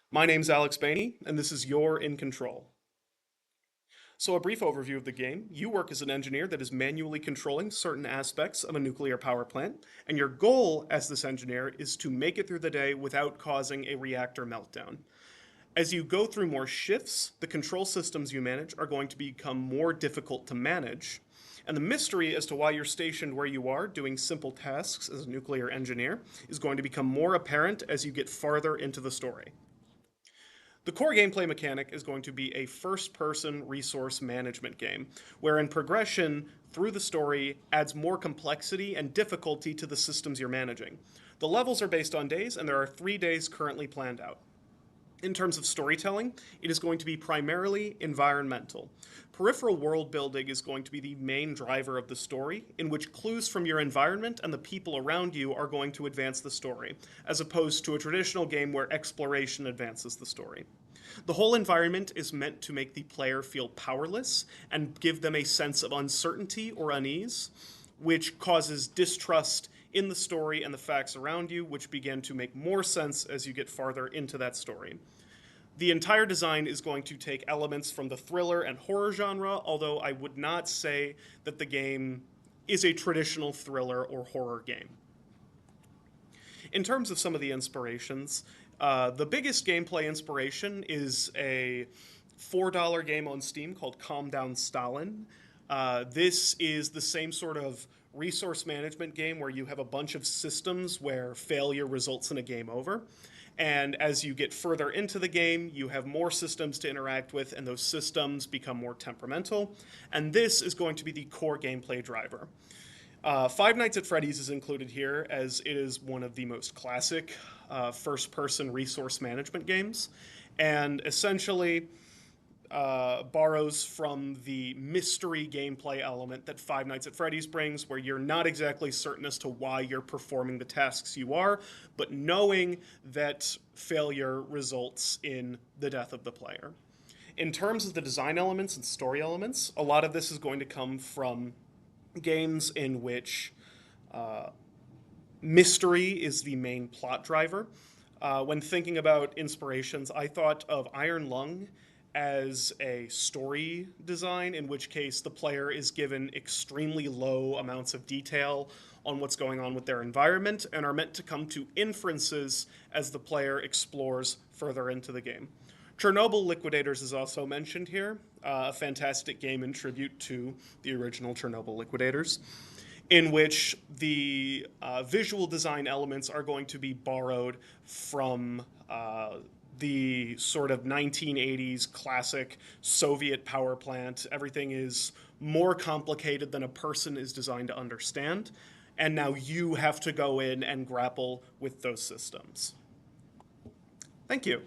My name's Alex Bainey, and this is You're in Control. So, a brief overview of the game. You work as an engineer that is manually controlling certain aspects of a nuclear power plant, and your goal as this engineer is to make it through the day without causing a reactor meltdown. As you go through more shifts, the control systems you manage are going to become more difficult to manage, and the mystery as to why you're stationed where you are doing simple tasks as a nuclear engineer is going to become more apparent as you get farther into the story. The core gameplay mechanic is going to be a first person resource management game, wherein progression through the story adds more complexity and difficulty to the systems you're managing. The levels are based on days, and there are 3 days currently planned out. In terms of storytelling, it is going to be primarily environmental. Peripheral world building is going to be the main driver of the story, in which clues from your environment and the people around you are going to advance the story, as opposed to a traditional game where exploration advances the story. The whole environment is meant to make the player feel powerless and give them a sense of uncertainty or unease, which causes distrust in the story and the facts around you, which begin to make more sense as you get farther into that story. The entire design is going to take elements from the thriller and horror genre, although I would not say that the game is a traditional thriller or horror game. In terms of some of the inspirations, the biggest gameplay inspiration is a $4 game on Steam called Calm Down Stalin. This is the same sort of resource management game where you have a bunch of systems where failure results in a game over. And as you get further into the game, you have more systems to interact with, and those systems become more temperamental. And this is going to be the core gameplay driver. Five Nights at Freddy's is included here as it is one of the most classic first person resource management games, and essentially borrows from the mystery gameplay element that Five Nights at Freddy's brings, where you're not exactly certain as to why you're performing the tasks you are, but knowing that failure results in the death of the player. In terms of the design elements and story elements, a lot of this is going to come from games in which mystery is the main plot driver. When thinking about inspirations, I thought of Iron Lung as a story design, in which case the player is given extremely low amounts of detail on what's going on with their environment and are meant to come to inferences as the player explores further into the game. Chernobyl Liquidators is also mentioned here, a fantastic game in tribute to the original Chernobyl Liquidators, in which the visual design elements are going to be borrowed from the sort of 1980s classic Soviet power plant. Everything is more complicated than a person is designed to understand, and now you have to go in and grapple with those systems. Thank you.